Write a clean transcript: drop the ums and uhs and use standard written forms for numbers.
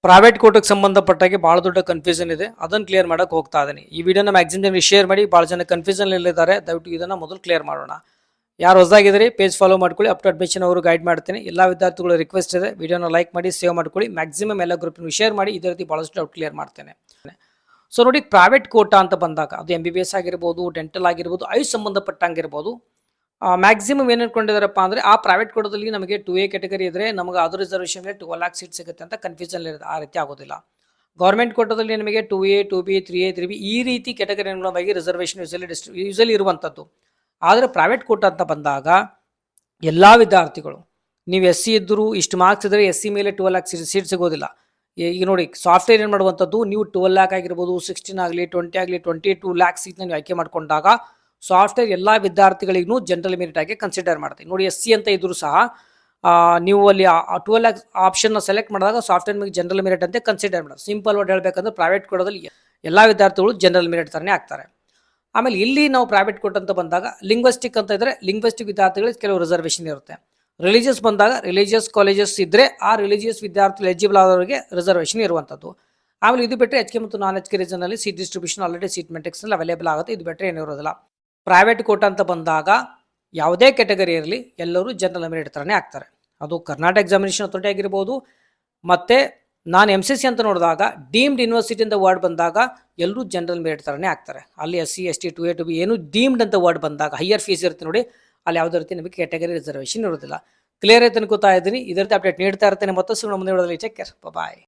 Private ಕೋಟಕ್ಕೆ ಸಂಬಂಧಪಟ್ಟಾಗೆ ಭಾಳ ದೊಡ್ಡ confusion ಇದೆ, ಅದನ್ನು ಕ್ಲಿಯರ್ ಮಾಡೋಕೆ ಹೋಗ್ತಾ ಇದ್ದೀನಿ. ಈ ವಿಡಿಯೋನ ಮ್ಯಾಕ್ಸಿಮಮ್ ಜನರಿಗೆ ಶೇರ್ ಮಾಡಿ. ಭಾಳ ಜನ ಕನ್ಫ್ಯೂಷನ್ ಇದ್ದಾರೆ, ದಯವಿಟ್ಟು ಇದನ್ನು ಮೊದಲು ಕ್ಲಿಯರ್ ಮಾಡೋಣ. ಯಾರು ಹೊಸದಾಗಿದ್ದರೆ ಪೇಜ್ ಫಾಲೋ ಮಾಡ್ಕೊಳ್ಳಿ. ಅಪ್ ಟು ಅಡ್ಮಿಷನ್ ಅವರು ಗೈಡ್ ಮಾಡ್ತೀನಿ. ಎಲ್ಲ ವಿದ್ಯಾರ್ಥಿಗಳು ರಿಕ್ವೆಸ್ಟ್ ಇದೆ, ವಿಡಿಯೋನ ಲೈಕ್ ಮಾಡಿ, ಸೇವ್ ಮಾಡ್ಕೊಳ್ಳಿ. ಮ್ಯಾಕ್ಸಿಮಮ್ ಎಲ್ಲ ಗ್ರೂಪ್ನ ಶೇರ್ ಮಾಡಿ. ಇದೇ ರೀತಿ ಭಾಳಷ್ಟು ಡೌಟ್ ಕ್ಲಿಯರ್ ಮಾಡ್ತೇನೆ. ಸೊ ನೋಡಿ, ಪ್ರೈವೇಟ್ ಕೋಟಾ ಅಂತ ಬಂದಾಗ ಅದು MBBS ಆಗಿರ್ಬೋದು, ಡೆಂಟಲ್ ಆಗಿರ್ಬೋದು, ಆಯುಷ್ ಸಂಬಂಧಪಟ್ಟಂಗಿರ್ಬೋದು, ಮ್ಯಾಕ್ಸಿಮಮ್ ಏನು ಅನ್ಕೊಂಡಿದ್ದಾರಪ್ಪ ಅಂದರೆ ಆ ಪ್ರೈವೇಟ್ ಕೋಟದಲ್ಲಿ ನಮಗೆ 2A ಕ್ಯಾಟಗರಿ ಇದ್ದರೆ ನಮಗೆ ಅದು ರಿಸರ್ವೇಷನ್ಗೆ 12 lakh ಸೀಟ್ ಸಿಗುತ್ತೆ ಅಂತ ಕನ್ಫ್ಯೂಷನ್ ಇರುತ್ತೆ. ಆ ರೀತಿ ಆಗೋದಿಲ್ಲ. ಗೌರ್ಮೆಂಟ್ ಕೋಟದಲ್ಲಿ ನಿಮಗೆ 2A 2B 3A 3B ಈ ರೀತಿ ಕ್ಯಾಟಗರಿಗಳಾಗಿ ರಿಸರ್ವೇಷನ್ ಯೂಸಲಿ ಇರುವಂಥದ್ದು. ಆದರೆ ಪ್ರೈವೇಟ್ ಕೋಟಾ ಅಂತ ಬಂದಾಗ ಎಲ್ಲ ವಿದ್ಯಾರ್ಥಿಗಳು, ನೀವು SC ಇದ್ದರೂ ಇಷ್ಟು ಮಾರ್ಕ್ಸ್ ಇದ್ದರೆ SC ಮೇಲೆ 12 lakh ಸೀಟ್ ಸಿಗೋದಿಲ್ಲ. ಈಗ ನೋಡಿ, ಸಾಫ್ಟ್ವೇರ್ ಏನು ಮಾಡುವಂಥದ್ದು, ನೀವು 12 lakh ಆಗಿರ್ಬೋದು, 16 ಆಗಲಿ, 20 ಆಗಲಿ, 22 lakh ಸೀಟ್ನ ನೀವು ಆಯ್ಕೆ ಮಾಡಿಕೊಂಡಾಗ ಸಾಫ್ಟ್ವೇರ್ ಎಲ್ಲ ವಿದ್ಯಾರ್ಥಿಗಳಿಗೂ ಜನರಲ್ ಮೆರಿಟ್ ಆಗಿ ಕನ್ಸಿಡರ್ ಮಾಡ್ತೀವಿ. ನೋಡಿ, SC ಅಂತ ಇದ್ರೂ ಸಹ ನೀವು ಅಲ್ಲಿ 12 lakh ಆಪ್ಷನ್ನ ಸೆಲೆಕ್ಟ್ ಮಾಡಿದಾಗ ಸಾಫ್ಟ್ವೇರ್ ಮೇಲೆ ಜನರಲ್ ಮೆರಿಟ್ ಅಂತ ಕನ್ಸಿಡರ್ ಮಾಡೋದು. ಸಿಂಪಲ್ ವರ್ಡ್ ಹೇಳಬೇಕಂದ್ರೆ ಪ್ರೈವೇಟ್ ಕೋಟದಲ್ಲಿ ಎಲ್ಲ ವಿದ್ಯಾರ್ಥಿಗಳು ಜನರಲ್ ಮೆರಿಟ್ ಥರನೇ ಆಗ್ತಾರೆ. ಆಮೇಲೆ ಇಲ್ಲಿ ನಾವು ಪ್ರೈವೇಟ್ ಕೋಟ ಅಂತ ಬಂದಾಗ ಲಿಂಗ್ವಿಸ್ಟಿಕ್ ಅಂತ ಇದ್ದರೆ ಲಿಂಗ್ವಿಸ್ಟಿಕ್ ವಿದ್ಯಾರ್ಥಿಗಳಿಗೆ ಕೆಲವು ರಿಸರ್ವೇಷನ್ ಇರುತ್ತೆ. ರಿಲಿಜಿಯಸ್ ಬಂದಾಗ ರಿಲಿಜಿಯಸ್ ಕಾಲೇಜಸ್ ಇದ್ದರೆ ಆ ರಿಲಿಜಿಯಸ್ ವಿದ್ಯಾರ್ಥಿಗಳು ಎಲಿಜಿಬಲ್ ಆದವರಿಗೆ ರಿಸರ್ವೇಷನ್ ಇರುವಂಥದ್ದು. ಆಮೇಲೆ ಇದು ಬಿಟ್ಟರೆ HK ಮತ್ತು ನಾನ್ HK ರೀಸನಲ್ಲಿ ಸೀಟ್ ಡಿಸ್ಟ್ರಿಬ್ಯೂಷನ್ ಆಲ್ರೆಡಿ ಸೀಟ್ ಮೆಟ್ರಿಕ್ಸ್ನಲ್ಲಿ ಅವೈಲೇಬಲ್ ಆಗುತ್ತೆ. ಇದು ಬಿಟ್ಟರೆ ಏನೂ ಇರೋದಿಲ್ಲ. ಪ್ರೈವೇಟ್ ಕೋಟಾ ಅಂತ ಬಂದಾಗ ಯಾವುದೇ ಕ್ಯಾಟಗರಿ ಇರಲಿ ಎಲ್ಲರೂ ಜನರಲ್ ಮೆರಿಟ್ ಥರನೇ ಆಗ್ತಾರೆ. ಅದು ಕರ್ನಾಟಕ ಎಕ್ಸಾಮಿನೇಷನ್ ಅಥಾರಿಟಿ ಆಗಿರ್ಬೋದು, ಮತ್ತು ನಾನು MCC ಅಂತ ನೋಡಿದಾಗ ಡೀಮ್ಡ್ ಯೂನಿವರ್ಸಿಟಿ ಅಂತ ವರ್ಡ್ ಬಂದಾಗ ಎಲ್ಲರೂ ಜನರಲ್ ಮೆರಿಟ್ ಥರನೇ ಆಗ್ತಾರೆ. ಅಲ್ಲಿ SC ST 2A 2B ಏನು ಡೀಮ್ಡ್ ಅಂತ ವರ್ಡ್ ಬಂದಾಗ ಹೈಯರ್ ಫೀಸ್ ಇರುತ್ತೆ ನೋಡಿ, ಅಲ್ಲಿ ಯಾವುದೇ ರೀತಿ ನಮಗೆ ಕ್ಯಾಟಗರಿ ರಿಸರ್ವೇಷನ್ ಇರೋದಿಲ್ಲ. ಕ್ಲಿಯರ್ ಆಯ್ತು ಅನ್ಕೋತಾ ಇದ್ದೀನಿ. ಇದೇ ರೀತಿ ಅಪ್ಡೇಟ್ ನೀಡ್ತಾ ಇರ್ತೇನೆ. ಮತ್ತಷ್ಟು ಮುಂದೆ ನೋಡೋದ್ರಲ್ಲಿ ಚೆಕ್ ಬಾಯ್.